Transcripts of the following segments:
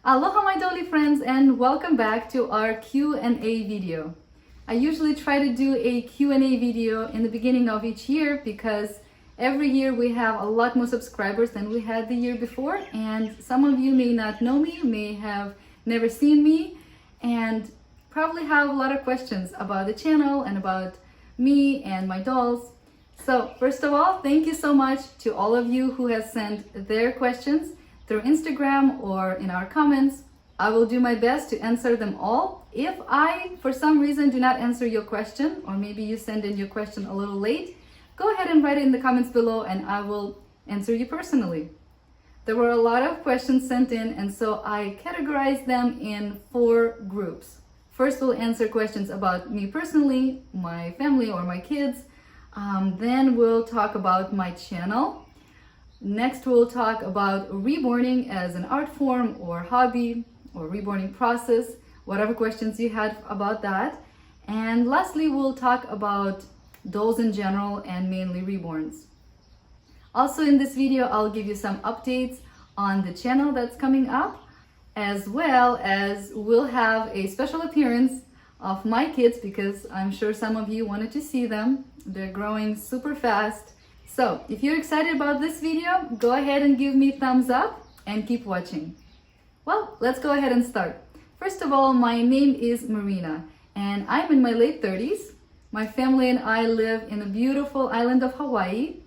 Aloha my dolly friends, and welcome back to our Q&A video. I usually try to do a Q&A video in the beginning of each year because every year we have a lot more subscribers than we had the year before, and some of you may not know me, may have never seen me, and probably have a lot of questions about the channel and about me and my dolls. So first of all, thank you so much to all of you who have sent their questions through Instagram or in our comments. I will do my best to answer them all. If I, for some reason, do not answer your question, or maybe you send in your question a little late, go ahead and write it in the comments below and I will answer you personally. There were a lot of questions sent in, and so I categorized them in 4 groups. First, we'll answer questions about me personally, my family or my kids. Then we'll talk about my channel. Next, we'll talk about reborning as an art form or hobby or reborning process, whatever questions you had about that. And lastly, we'll talk about dolls in general and mainly reborns. Also in this video, I'll give you some updates on the channel that's coming up, as well as we'll have a special appearance of my kids because I'm sure some of you wanted to see them. They're growing super fast. So if you're excited about this video, go ahead and give me a thumbs up and keep watching. Well, let's go ahead and start. First of all, my name is Marina and I'm in my late 30s. My family and I live in the beautiful island of Hawaii.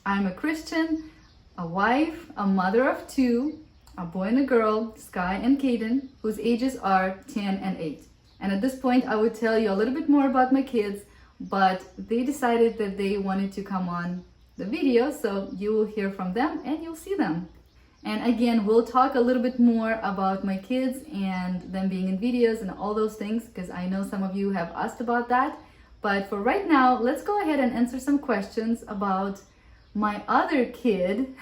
I'm a Christian, a wife, a mother of 2, a boy and a girl, Skye and Caden, whose ages are 10 and 8. And at this point, I would tell you a little bit more about my kids, but they decided that they wanted to come on the video, so you will hear from them and you'll see them. And again, we'll talk a little bit more about my kids and them being in videos and all those things, because I know some of you have asked about that. But for right now, let's go ahead and answer some questions about my other kid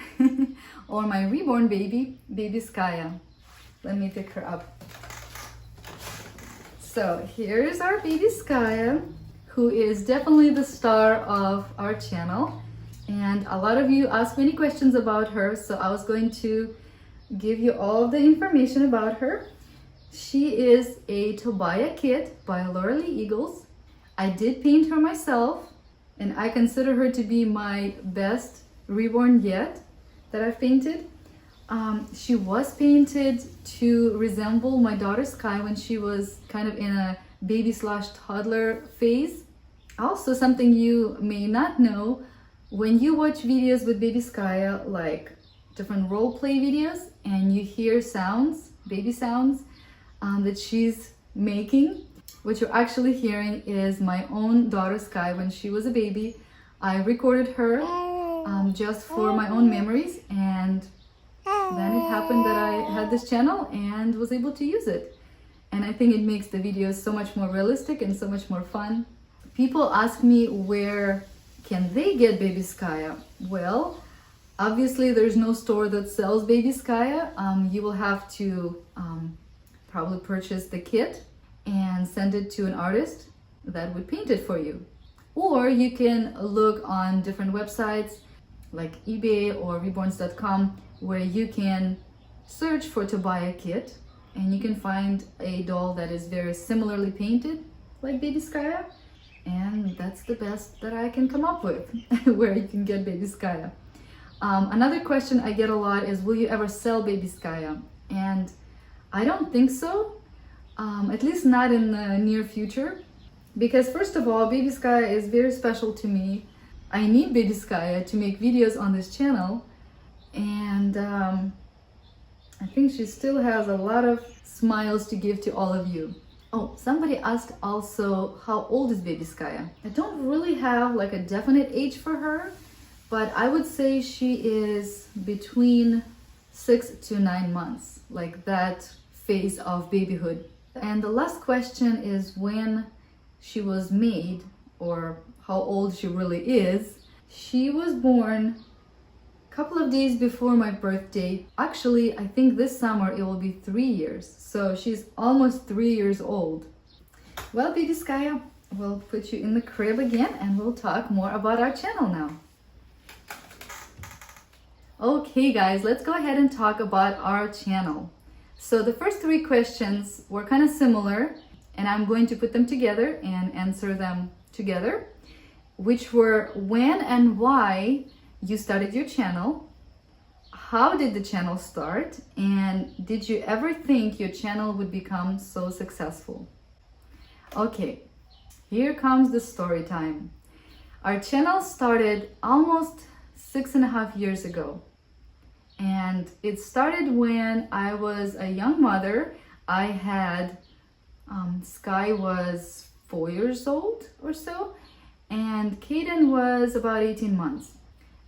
or my reborn baby Skya. Let me pick her up. So here's our baby Skya, who is definitely the star of our channel. And a lot of you asked many questions about her, so I was going to give you all the information about her. She is a Tobiah kit by Laura Lee Eagles. I did paint her myself, and I consider her to be my best reborn yet that I've painted. She was painted to resemble my daughter Skye when she was kind of in a baby/toddler phase. Also, something you may not know, when you watch videos with baby Skya, like different role play videos, and you hear sounds, baby sounds, that she's making, what you're actually hearing is my own daughter Skye when she was a baby. I recorded her just for my own memories, and then it happened that I had this channel and was able to use it. And I think it makes the videos so much more realistic and so much more fun. People ask me where can they get baby Skya? Well, obviously there's no store that sells baby Skya. You will have to probably purchase the kit and send it to an artist that would paint it for you. Or you can look on different websites like eBay or Reborns.com, where you can search for Tobiah kit and you can find a doll that is very similarly painted like baby Skya. And that's the best that I can come up with where you can get baby Skya. Another question I get a lot is, will you ever sell baby Skya? And I don't think so, at least not in the near future, because first of all, baby Skya is very special to me. I need baby Skya to make videos on this channel, and I think she still has a lot of smiles to give to all of you. Oh, somebody asked also, how old is baby Skya? I don't really have like a definite age for her, but I would say she is between 6 to 9 months, like that phase of babyhood. And the last question is when she was made, or how old she really is. She was born a couple of days before my birthday. Actually, I think this summer it will be 3 years. So she's almost 3 years old. Well, baby Skya, we'll put you in the crib again and we'll talk more about our channel now. Okay guys, let's go ahead and talk about our channel. So the first three questions were kind of similar, and I'm going to put them together and answer them together, which were when and why you started your channel, how did the channel start, and did you ever think your channel would become so successful? Okay, here comes the story time. Our channel started almost 6.5 years ago. And it started when I was a young mother. I had, Skye was 4 years old or so, and Caden was about 18 months.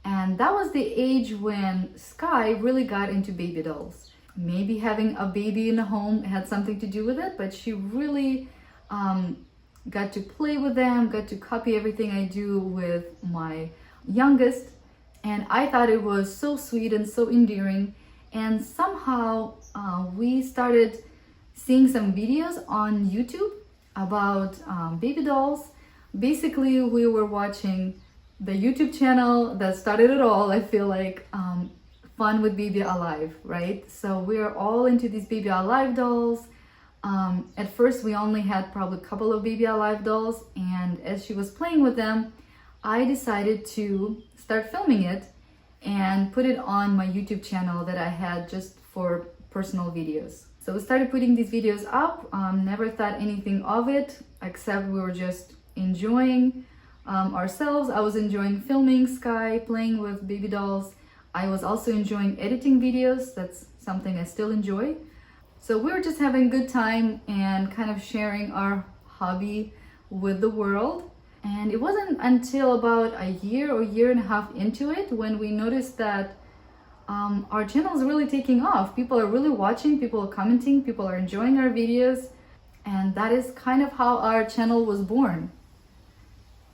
And that was the age when Skye really got into baby dolls. Maybe having a baby in the home had something to do with it, but she really got to play with them, got to copy everything I do with my youngest. And I thought it was so sweet and so endearing. And somehow we started seeing some videos on YouTube about baby dolls. Basically, we were watching the YouTube channel that started it all, I feel like, Fun with Baby Alive, right? So we're all into these Baby Alive dolls. At first, we only had probably a couple of Baby Alive dolls. And as she was playing with them, I decided to start filming it and put it on my YouTube channel that I had just for personal videos. So we started putting these videos up, never thought anything of it, except we were just enjoying ourselves. I was enjoying filming Skye, playing with baby dolls. I was also enjoying editing videos. That's something I still enjoy. So we were just having a good time and kind of sharing our hobby with the world. And it wasn't until about a year or year and a half into it when we noticed that our channel is really taking off. People are really watching, people are commenting, people are enjoying our videos. And that is kind of how our channel was born.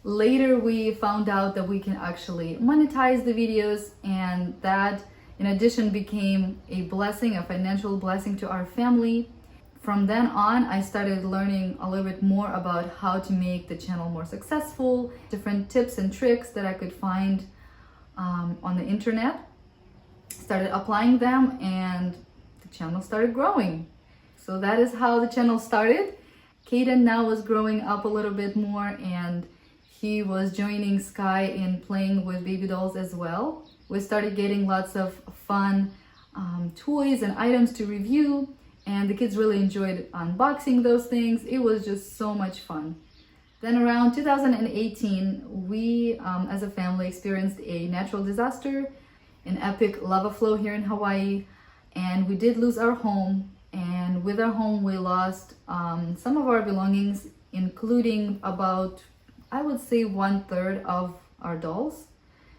Later, we found out that we can actually monetize the videos, and that in addition became a blessing, a financial blessing to our family. From then on, I started learning a little bit more about how to make the channel more successful, different tips and tricks that I could find on the internet. Started applying them, and the channel started growing. So that is how the channel started. Caden now was growing up a little bit more, and he was joining Skye in playing with baby dolls as well. We started getting lots of fun toys and items to review. And the kids really enjoyed unboxing those things. It was just so much fun. Then around 2018, we as a family experienced a natural disaster, an epic lava flow here in Hawaii, and we did lose our home. And with our home, we lost some of our belongings, including about, I would say, 1/3 of our dolls.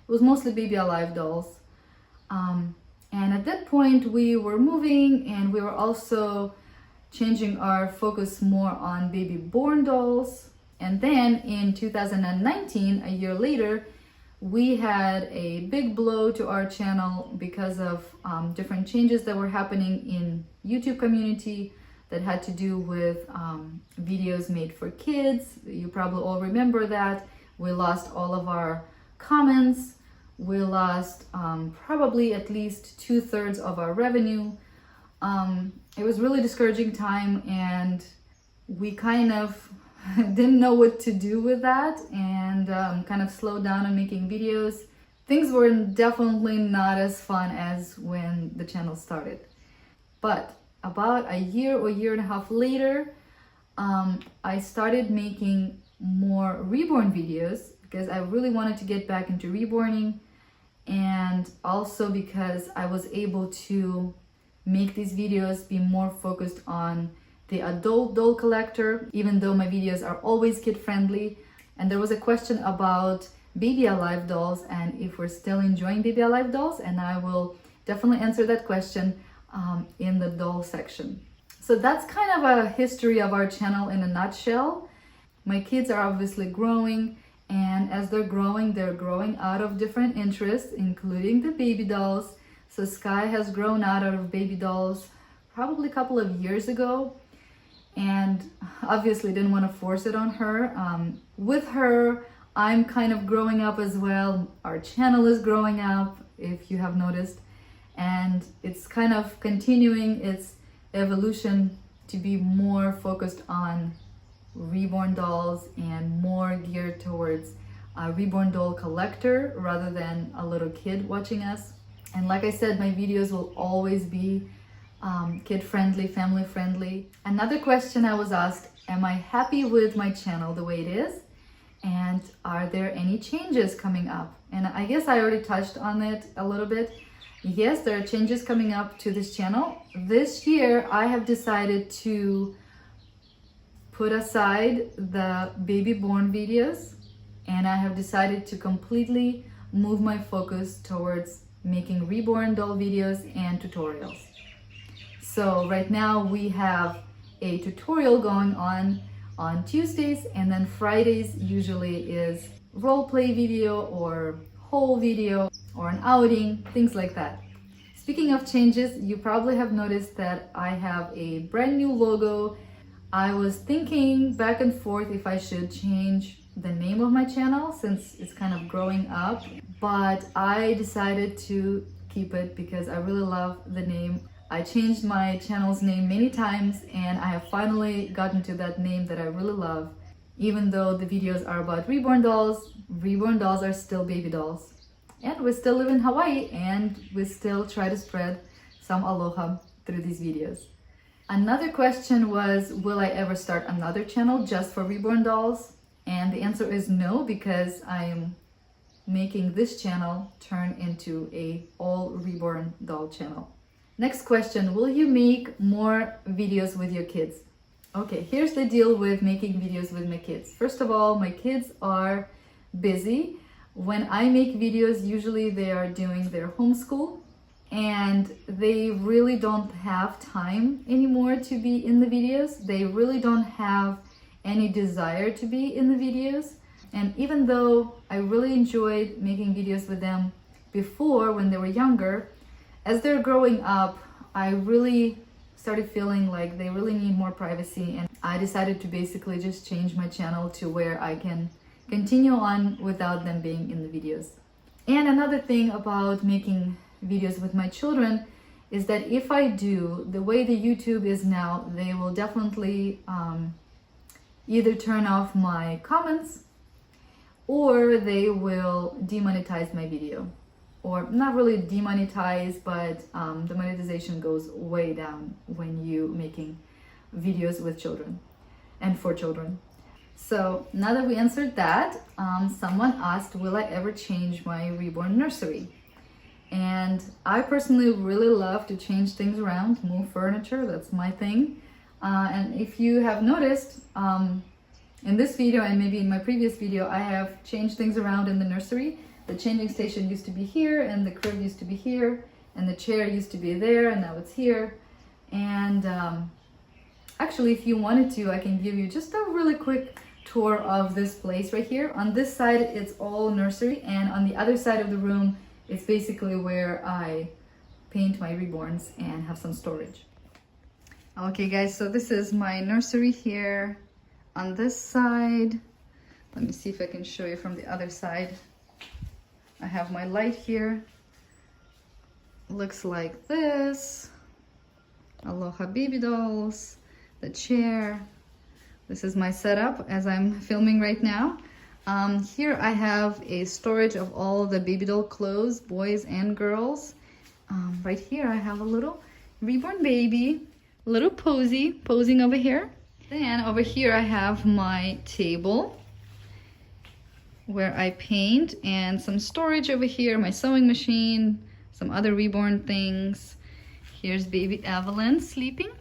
It was mostly Baby Alive dolls. And at that point, we were moving, and we were also changing our focus more on baby born dolls. And then in 2019, a year later, we had a big blow to our channel because of different changes that were happening in YouTube community that had to do with videos made for kids. You probably all remember that. We lost all of our comments. We lost probably at least 2/3 of our revenue. It was really discouraging time, and we kind of didn't know what to do with that, and kind of slowed down on making videos. Things were definitely not as fun as when the channel started. But about a year or year and a half later, I started making more Reborn videos because I really wanted to get back into Reborning. And also because I was able to make these videos be more focused on the adult doll collector, even though my videos are always kid friendly. And there was a question about Baby Alive dolls and if we're still enjoying Baby Alive dolls, and I will definitely answer that question in the doll section. So that's kind of a history of our channel in a nutshell. My kids are obviously growing, and as they're growing out of different interests, including the baby dolls. So Skye has grown out of baby dolls probably a couple of years ago, and obviously didn't want to force it on her. With her, I'm kind of growing up as well. Our channel is growing up, if you have noticed, and it's kind of continuing its evolution to be more focused on reborn dolls and more geared towards a reborn doll collector rather than a little kid watching us. And like I said, my videos will always be kid-friendly, family-friendly. Another question I was asked, am I happy with my channel the way it is? And are there any changes coming up? And I guess I already touched on it a little bit. Yes, there are changes coming up to this channel. This year, I have decided to put aside the baby born videos, and I have decided to completely move my focus towards making reborn doll videos and tutorials. So right now we have a tutorial going on Tuesdays, and then Fridays usually is role play video or haul video or an outing, things like that. Speaking of changes, you probably have noticed that I have a brand new logo. I was thinking back and forth if I should change the name of my channel since it's kind of growing up, but I decided to keep it because I really love the name. I changed my channel's name many times and I have finally gotten to that name that I really love. Even though the videos are about reborn dolls are still baby dolls. And we still live in Hawaii and we still try to spread some aloha through these videos. Another question was, will I ever start another channel just for reborn dolls? And the answer is no, because I am making this channel turn into a all reborn doll channel. Next question, will you make more videos with your kids? Okay, here's the deal with making videos with my kids. First of all, my kids are busy. When I make videos, usually they are doing their homeschool and they really don't have time anymore to be in the videos. They really don't have any desire to be in the videos. And even though I really enjoyed making videos with them before when they were younger, as they're growing up, I really started feeling like they really need more privacy, and I decided to basically just change my channel to where I can continue on without them being in the videos. And another thing about making videos with my children is that if I do, the way the YouTube is now, they will definitely either turn off my comments or they will demonetize my video. Or not really demonetize, but the monetization goes way down when you making videos with children and for children. So now that we answered that, someone asked, will I ever change my Reborn nursery? And I personally really love to change things around, move furniture, that's my thing. And if you have noticed, in this video and maybe in my previous video, I have changed things around in the nursery. The changing station used to be here, and the crib used to be here, and the chair used to be there, and now it's here. And actually, if you wanted to, I can give you just a really quick tour of this place right here. On this side, it's all nursery, and on the other side of the room, it's basically where I paint my reborns and have some storage. Okay guys, so this is my nursery here on this side. Let me see if I can show you from the other side. I have my light here. Looks like this. Aloha baby dolls, the chair. This is my setup as I'm filming right now. Here I have a storage of all the baby doll clothes, boys and girls. Right here I have a little reborn baby, little posing over here. Then over here I have my table where I paint, and some storage over here, my sewing machine, some other reborn things. Here's baby Evelyn sleeping.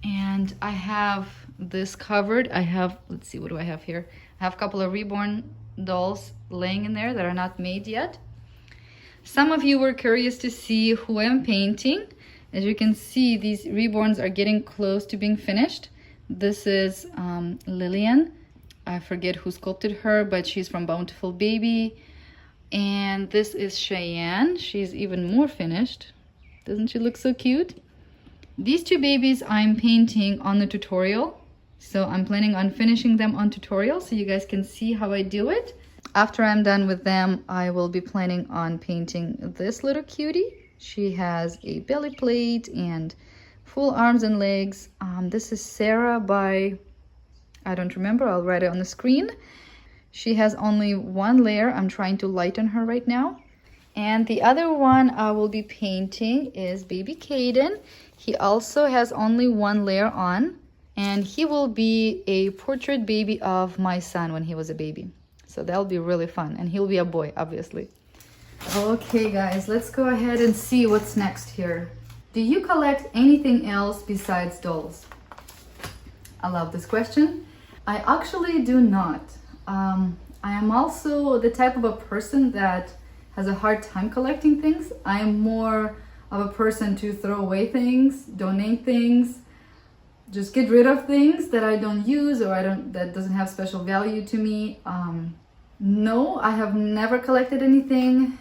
And I have this covered. I have, let's see, what do I have here? I have a couple of reborn dolls laying in there that are not made yet. Some of you were curious to see who I'm painting. As you can see, these reborns are getting close to being finished. This is Lillian. I forget who sculpted her, but she's from Bountiful Baby. And this is Cheyenne. She's even more finished. Doesn't she look so cute? These two babies I'm painting on the tutorial. So I'm planning on finishing them on tutorial so you guys can see how I do it. After I'm done with them, I will be planning on painting this little cutie. She has a belly plate and full arms and legs. This is Sarah by, I don't remember, I'll write it on the screen. She has only one layer. I'm trying to lighten her right now. And the other one I will be painting is baby Caden. He also has only one layer on, and he will be a portrait baby of my son when he was a baby. So that'll be really fun, and he'll be a boy, obviously. Okay guys, let's go ahead and see what's next here. Do you collect anything else besides dolls? I love this question. I actually do not. I am also the type of a person that has a hard time collecting things. I am more of a person to throw away things, donate things, just get rid of things that I don't use or that doesn't have special value to me. No, I have never collected anything,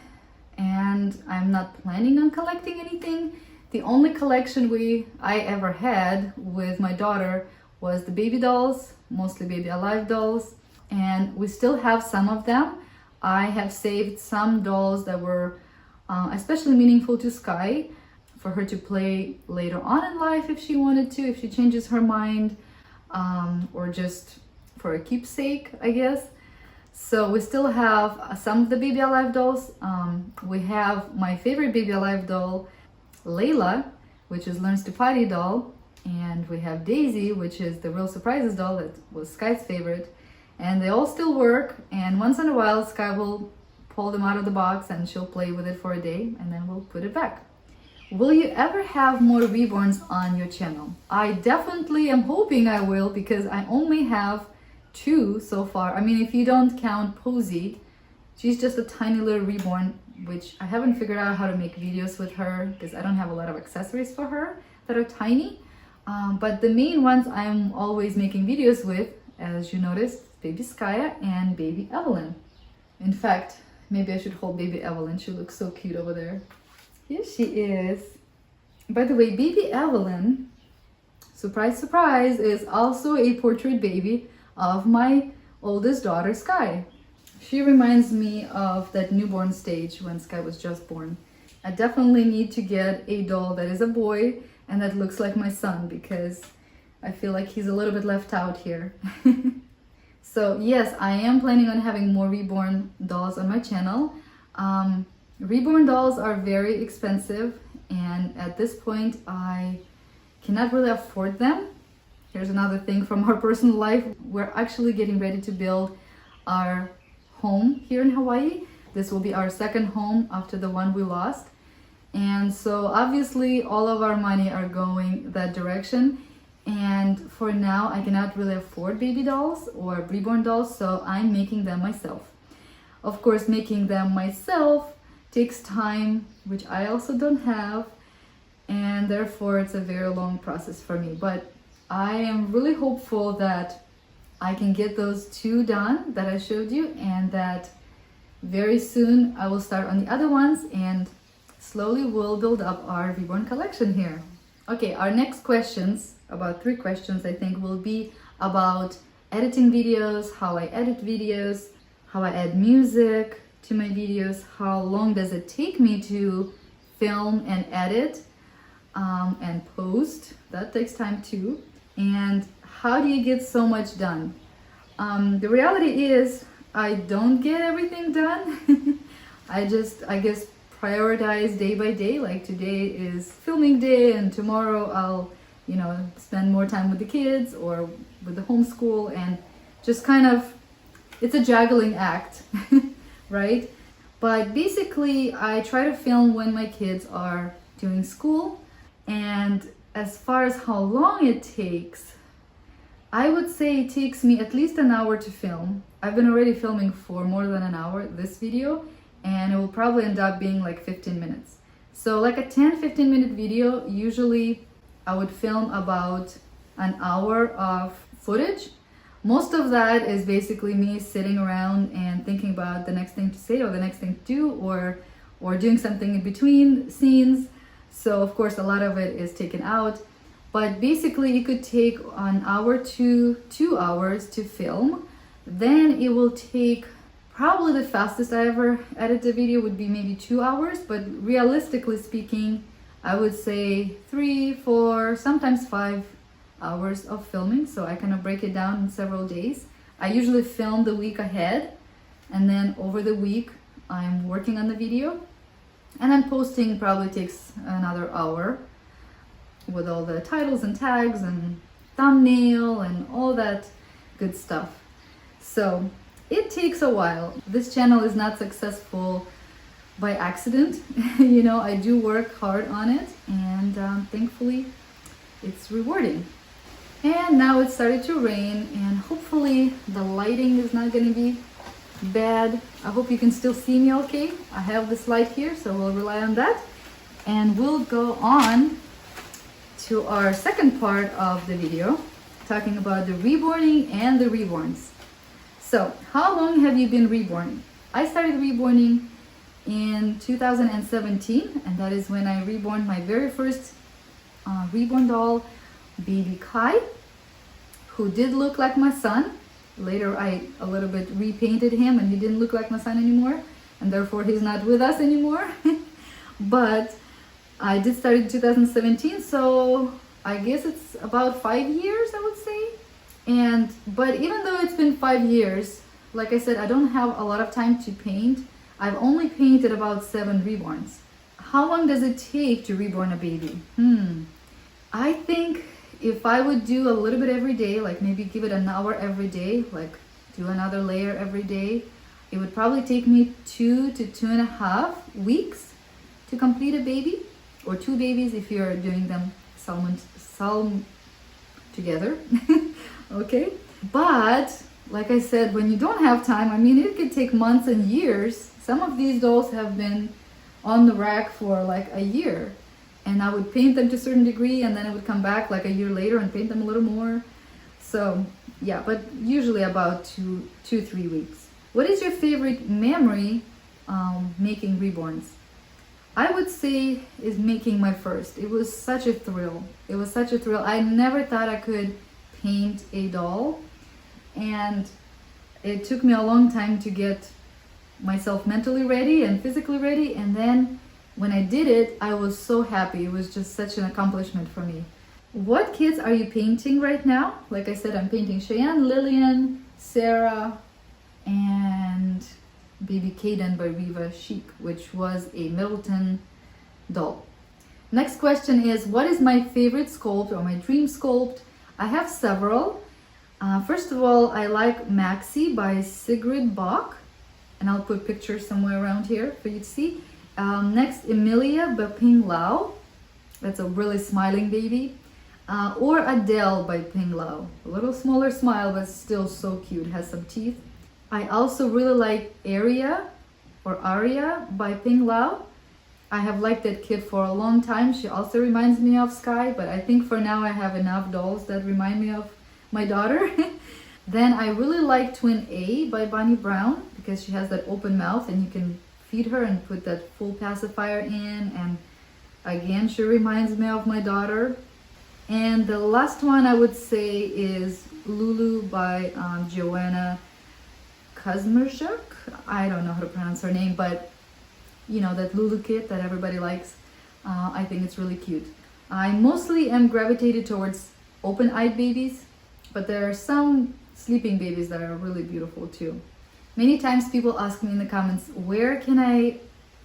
and I'm not planning on collecting anything. The only collection I ever had with my daughter was the baby dolls, mostly baby alive dolls, and we still have some of them. I have saved some dolls that were especially meaningful to Skye for her to play later on in life if she wanted to, if she changes her mind, or just for a keepsake, I guess. So we still have some of the baby alive dolls. We have my favorite baby alive doll, Layla, which is Learns to Potty doll, and we have Daisy, which is the Real Surprises doll that was Skye's favorite. And they all still work, and once in a while Skye will pull them out of the box and she'll play with it for a day, and then we'll put it back. Will you ever have more Reborns on your channel? I definitely am hoping I will, because I only have 2 so far. I mean, if you don't count Posey, she's just a tiny little Reborn, which I haven't figured out how to make videos with her because I don't have a lot of accessories for her that are tiny. But the main ones I'm always making videos with, as you noticed, baby Skya and baby Evelyn. In fact, maybe I should hold baby Evelyn. She looks so cute over there. Here she is. By the way, baby Evelyn, surprise, surprise, is also a portrait baby of my oldest daughter, Skye. She reminds me of that newborn stage when Skye was just born. I definitely need to get a doll that is a boy and that looks like my son, because I feel like he's a little bit left out here. So yes, I am planning on having more Reborn dolls on my channel. Reborn dolls are very expensive, and at this point I cannot really afford them. Here's another thing from our personal life. We're actually getting ready to build our home here in Hawaii. This will be our second home after the one we lost. And so obviously all of our money are going that direction. And for now, I cannot really afford baby dolls or Reborn dolls, so I'm making them myself. Of course, making them myself takes time, which I also don't have, and therefore it's a very long process for me. But I am really hopeful that I can get those 2 done that I showed you, and that very soon I will start on the other ones, and slowly we'll build up our Reborn collection here. Okay, our next questions, about 3 questions I think, will be about editing videos, how I edit videos, how I add music to my videos, how long does it take me to film and edit and post. That takes time too. And how do you get so much done? The reality is I don't get everything done. I guess prioritize day by day. Like today is filming day, and tomorrow I'll spend more time with the kids or with the homeschool, and just kind of, it's a juggling act, right? But basically I try to film when my kids are doing school. And as far as how long it takes, I would say it takes me at least an hour to film. I've been already filming for more than an hour this video, and it will probably end up being like 15 minutes. So like a 10-15 minute video, usually I would film about an hour of footage. Most of that is basically me sitting around and thinking about the next thing to say or the next thing to do, or doing something in between scenes. So of course a lot of it is taken out, but basically it could take an hour to 2 hours to film. Then it will take, probably the fastest I ever edited a video would be maybe 2 hours, but realistically speaking, I would say 3, 4, sometimes 5 hours of filming. So I kind of break it down in several days. I usually film the week ahead, and then over the week I'm working on the video, and then posting probably takes another hour with all the titles and tags and thumbnail and all that good stuff. So it takes a while. This channel is not successful by accident. You know, I do work hard on it, and thankfully it's rewarding. And now it started to rain, and hopefully the lighting is not going to be bad. I hope you can still see me okay. I have this light here, so we'll rely on that. And we'll go on to our second part of the video, talking about the reborning and the reborns. So, how long have you been reborning? I started reborning in 2017, and that is when I reborn my very first reborn doll, baby Skye, who did look like my son. Later I a little bit repainted him and he didn't look like my son anymore, and therefore he's not with us anymore. But I did start in 2017, so I guess it's about 5 years, I would say. But even though it's been 5 years, like I said, I don't have a lot of time to paint. I've only painted about 7 reborns. How long does it take to reborn a baby? I think if I would do a little bit every day, like maybe give it an hour every day, like do another layer every day, it would probably take me 2 to 2.5 weeks to complete a baby, or 2 babies if you're doing them together. Okay, but like I said, when you don't have time, I mean, it could take months and years. Some of these dolls have been on the rack for like a year, and I would paint them to a certain degree, and then I would come back like a year later and paint them a little more. So yeah, but usually about 2-3 weeks. What is your favorite memory making reborns? I would say is making my first. It was such a thrill. It was such a thrill. I never thought I could paint a doll, and it took me a long time to get myself mentally ready and physically ready, and then when I did it, I was so happy. It was just such an accomplishment for me. What kids are you painting right now? Like I said, I'm painting Cheyenne, Lillian, Sarah, and baby Caden by Riva Chic, which was a Middleton doll. Next question is, what is my favorite sculpt or my dream sculpt? I have several. First of all, I like Maxi by Sigrid Bach, and I'll put pictures somewhere around here for you to see. Next, Emilia by Ping Lao. That's a really smiling baby. Or Adele by Ping Lao. A little smaller smile, but still so cute. Has some teeth. I also really like Aria by Ping Lao. I have liked that kid for a long time. She also reminds me of Skye, but I think for now I have enough dolls that remind me of my daughter. Then I really like Twin A by Bonnie Brown, because she has that open mouth and you can feed her and put that full pacifier in, and again she reminds me of my daughter. And the last one I would say is Lulu by Joanna Kuzmerchuk. I don't know how to pronounce her name, but you know, that Lulu kit that everybody likes. I think it's really cute. I mostly am gravitated towards open-eyed babies, but there are some sleeping babies that are really beautiful too. Many times people ask me in the comments, where can I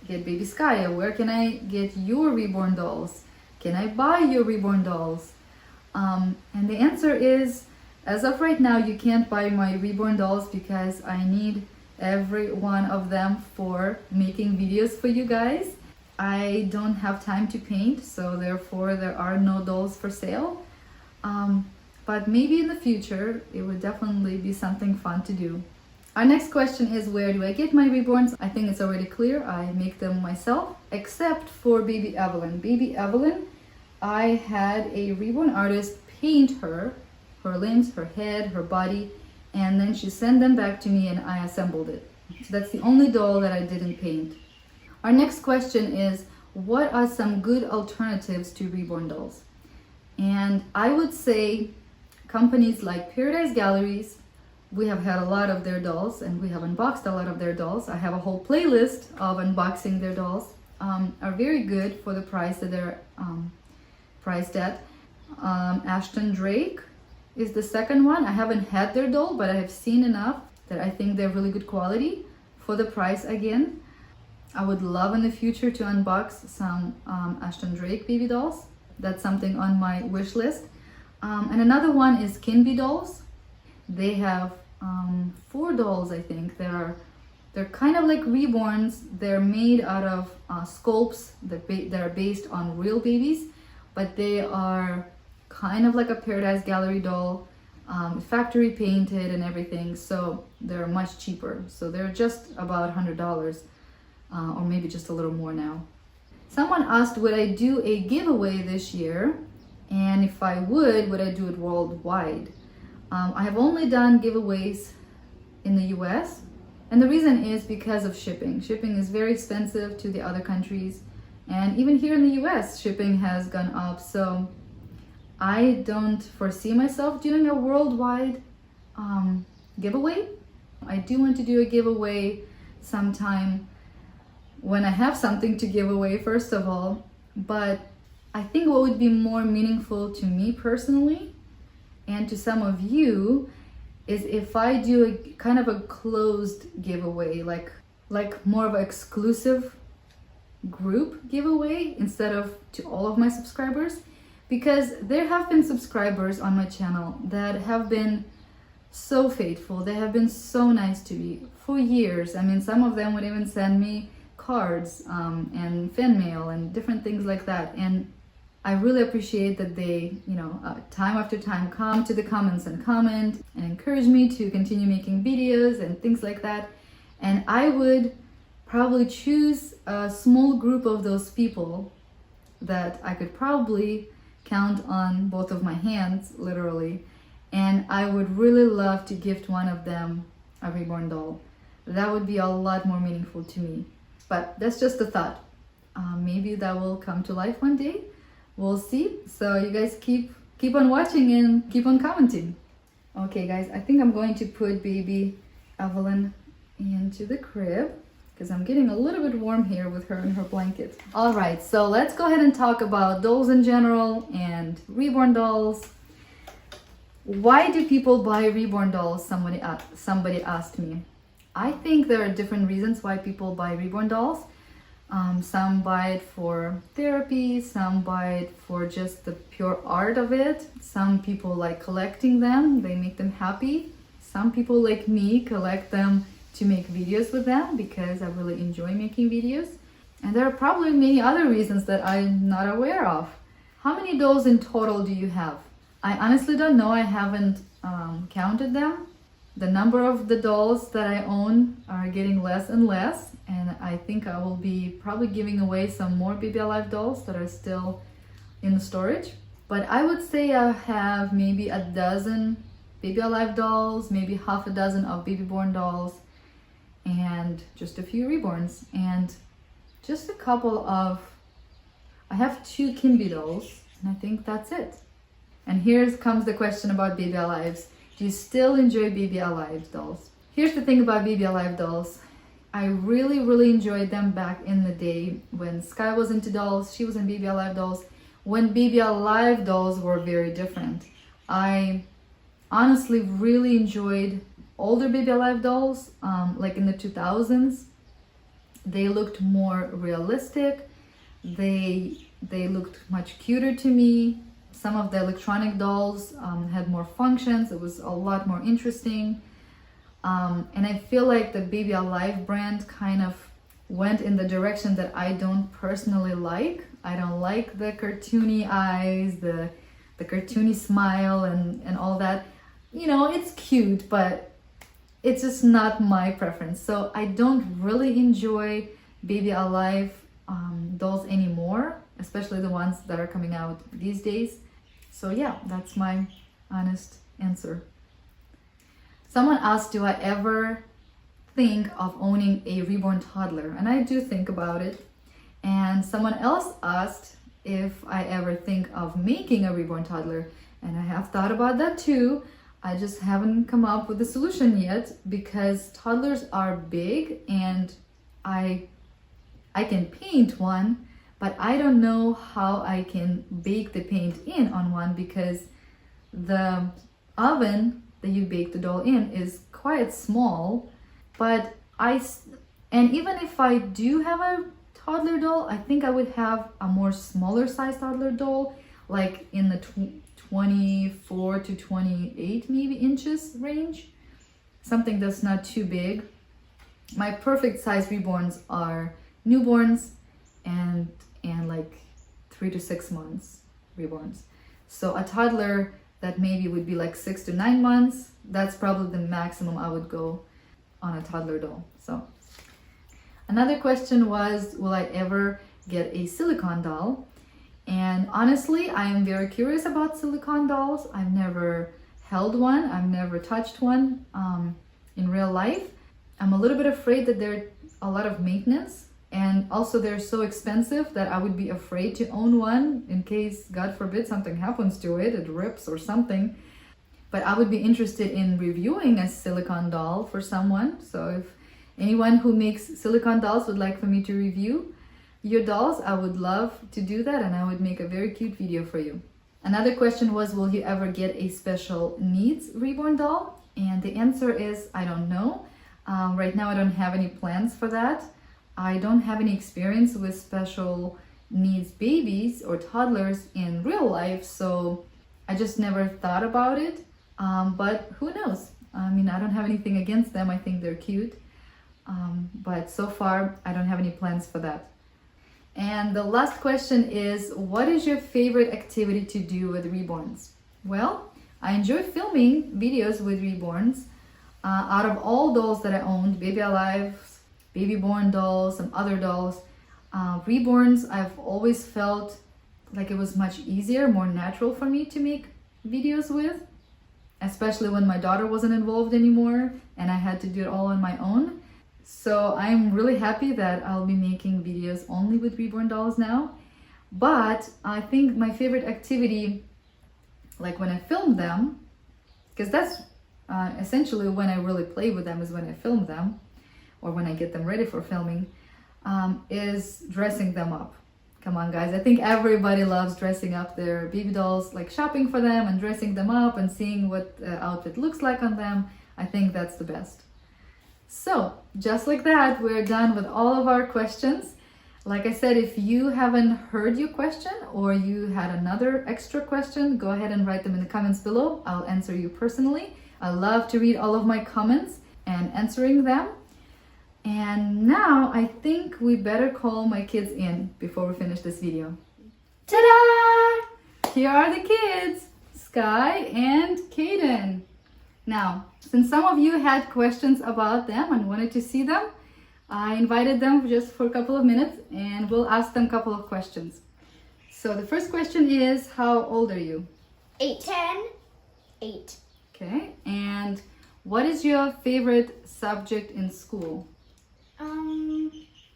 get baby Skya? Where can I get your reborn dolls? Can I buy your reborn dolls? And the answer is, as of right now, you can't buy my reborn dolls because I need every one of them for making videos for you guys. I don't have time to paint, so therefore there are no dolls for sale. But maybe in the future, it would definitely be something fun to do. Our next question is, where do I get my reborns? I think it's already clear. I make them myself, except for baby Evelyn. Baby Evelyn, I had a reborn artist paint her limbs, her head, her body, and then she sent them back to me and I assembled it. So that's the only doll that I didn't paint. Our next question is, what are some good alternatives to reborn dolls? And I would say companies like Paradise Galleries. We have had a lot of their dolls and we have unboxed a lot of their dolls. I have a whole playlist of unboxing their dolls. are very good for the price that they're priced at. Ashton Drake is the second one. I haven't had their doll, but I have seen enough that I think they're really good quality for the price again. I would love in the future to unbox some Ashton Drake baby dolls. That's something on my wish list. And another one is Kinby dolls. They have 4 dolls, I think. They're kind of like Reborns. They're made out of sculpts that are based on real babies, but they are kind of like a Paradise Gallery doll, factory painted and everything, so they're much cheaper. So they're just about $100, or maybe just a little more now. Someone asked, would I do a giveaway this year? And if I would I do it worldwide? I have only done giveaways in the US, and the reason is because of shipping. Shipping is very expensive to the other countries, and even here in the US, shipping has gone up, so I don't foresee myself doing a worldwide giveaway. I do want to do a giveaway sometime when I have something to give away, first of all, but I think what would be more meaningful to me personally and to some of you is if I do a kind of a closed giveaway, like more of an exclusive group giveaway instead of to all of my subscribers, because there have been subscribers on my channel that have been so faithful. They have been so nice to me for years. I mean, some of them would even send me cards and fan mail and different things like that, and I really appreciate that they, time after time come to the comments and comment and encourage me to continue making videos and things like that. And I would probably choose a small group of those people that I could probably count on both of my hands, literally. And I would really love to gift one of them a Reborn doll. That would be a lot more meaningful to me. But that's just a thought. Maybe that will come to life one day. We'll see. So you guys keep on watching and keep on commenting. Okay guys, I think I'm going to put baby Evelyn into the crib because I'm getting a little bit warm here with her in her blanket. All right, so let's go ahead and talk about dolls in general and Reborn dolls. Why do people buy Reborn dolls? Somebody asked me. I think there are different reasons why people buy Reborn dolls. Some buy it for therapy, some buy it for just the pure art of it. Some people like collecting them, they make them happy. Some people like me collect them to make videos with them because I really enjoy making videos. And there are probably many other reasons that I'm not aware of. How many dolls in total do you have? I honestly don't know, I haven't counted them. The number of the dolls that I own are getting less and less, and I think I will be probably giving away some more Baby Alive dolls that are still in the storage. But I would say I have maybe a dozen Baby Alive dolls, maybe half a dozen of Baby Born dolls, and just a few Reborns, and just a couple of, I have 2 Kinby dolls, and I think that's it. And here comes the question about Baby Alives. Do you still enjoy Baby Alive dolls? Here's the thing about Baby Alive dolls. I really enjoyed them back in the day when Skye was into dolls, she was in Baby Alive dolls, when Baby Alive dolls were very different. I honestly really enjoyed older Baby Alive dolls, like in the 2000s. They looked more realistic. They looked much cuter to me. Some of the electronic dolls had more functions. It was a lot more interesting. And I feel like the Baby Alive brand kind of went in the direction that I don't personally like. I don't like the cartoony eyes, the cartoony smile and all that. You know, it's cute, but it's just not my preference. So I don't really enjoy Baby Alive dolls anymore, especially the ones that are coming out these days. So yeah, that's my honest answer. Someone asked, do I ever think of owning a Reborn toddler? And I do think about it. And someone else asked if I ever think of making a Reborn toddler. And I have thought about that too. I just haven't come up with a solution yet because toddlers are big and I I can paint one, but I don't know how I can bake the paint in on one because the oven that you bake the doll in is quite small. But and even if I do have a toddler doll, I think I would have a more smaller size toddler doll, like in the 24 to 28 maybe inches range, something that's not too big. My perfect size reborns are newborns and like 3 to 6 months reborns. So a toddler that maybe would be like 6 to 9 months, that's probably the maximum I would go on a toddler doll. So another question was, will I ever get a silicone doll? And honestly, I am very curious about silicone dolls. I've never held one. I've never touched one in real life. I'm a little bit afraid that they're a lot of maintenance, and also they're so expensive that I would be afraid to own one in case, God forbid, something happens to it, it rips or something. But I would be interested in reviewing a silicone doll for someone. So if anyone who makes silicone dolls would like for me to review your dolls, I would love to do that, and I would make a very cute video for you. Another question was, will you ever get a special needs reborn doll? And the answer is, I don't know. Right now I don't have any plans for that. I don't have any experience with special needs babies or toddlers in real life, so I just never thought about it. But who knows? I mean, I don't have anything against them. I think they're cute. But so far, I don't have any plans for that. And the last question is, what is your favorite activity to do with reborns? Well, I enjoy filming videos with reborns. Out of all dolls that I owned, Baby Alive, Baby Born dolls, some other dolls, reborns, I've always felt like it was much easier, more natural for me to make videos with, especially when my daughter wasn't involved anymore and I had to do it all on my own. So I'm really happy that I'll be making videos only with reborn dolls now. But I think my favorite activity, like when I film them, because that's essentially when I really play with them, is when I film them or when I get them ready for filming, is dressing them up. Come on guys, I think everybody loves dressing up their baby dolls, like shopping for them and dressing them up and seeing what the outfit looks like on them. I think that's the best. So just like that, we're done with all of our questions. Like I said, if you haven't heard your question or you had another extra question, go ahead and write them in the comments below. I'll answer you personally. I love to read all of my comments and answering them. And now I think we better call my kids in before we finish this video. Ta-da! Here are the kids, Skye and Caden. Now, since some of you had questions about them and wanted to see them, I invited them just for a couple of minutes and we'll ask them a couple of questions. So the first question is, how old are you? 8. 10. 8. Okay, and what is your favorite subject in school?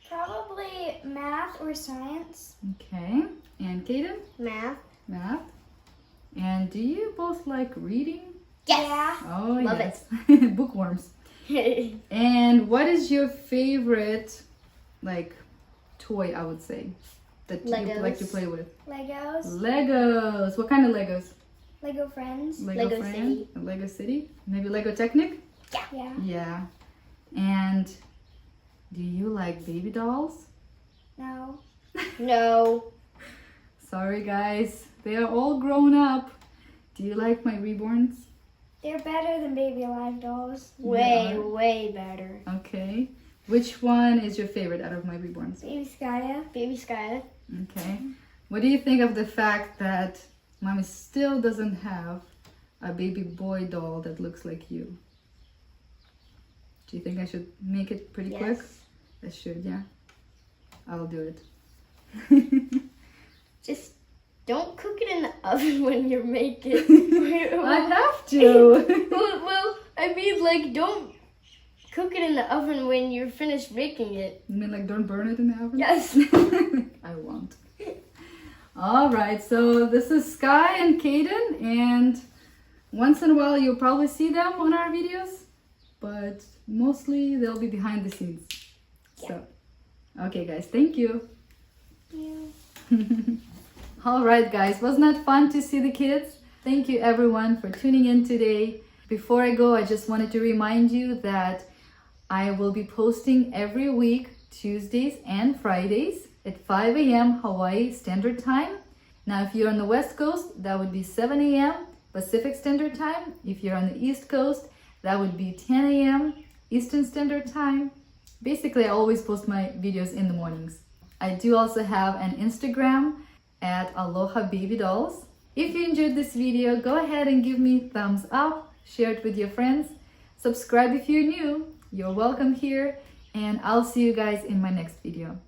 Probably math or science. Okay, and Caden? Math. Math. And do you both like reading? Yes. Yeah. Oh, Love yes. Bookworms. And what is your favorite, like, toy, I would say, that you like to play with? Legos. Legos. What kind of Legos? Lego Friends. Lego City. Lego City? Maybe Lego Technic? Yeah. Yeah. Yeah. And do you like baby dolls? No. No. Sorry guys, they are all grown up. Do you like my reborns? They're better than Baby Alive dolls. Way better. Okay. Which one is your favorite out of my reborns? Baby Skya. Baby Skya. Okay. What do you think of the fact that Mommy still doesn't have a baby boy doll that looks like you? Do you think I should make it pretty quick? I should, yeah. I'll do it. Just don't cook it in the oven when you're making. I have to. well, I mean, like, don't cook it in the oven when you're finished baking it. You mean like don't burn it in the oven? Yes. I won't. All right, so this is Skye and Caden, and once in a while you'll probably see them on our videos, but mostly they'll be behind the scenes. So, Okay, guys, thank you. Yeah. All right, guys, wasn't that fun to see the kids? Thank you, everyone, for tuning in today. Before I go, I just wanted to remind you that I will be posting every week, Tuesdays and Fridays at 5 a.m. Hawaii Standard Time. Now, if you're on the West Coast, that would be 7 a.m. Pacific Standard Time. If you're on the East Coast, that would be 10 a.m. Eastern Standard Time. Basically, I always post my videos in the mornings. I do also have an Instagram at Aloha Baby Dolls. If you enjoyed this video, go ahead and give me thumbs up, share it with your friends, subscribe if you're new. You're welcome here, and I'll see you guys in my next video.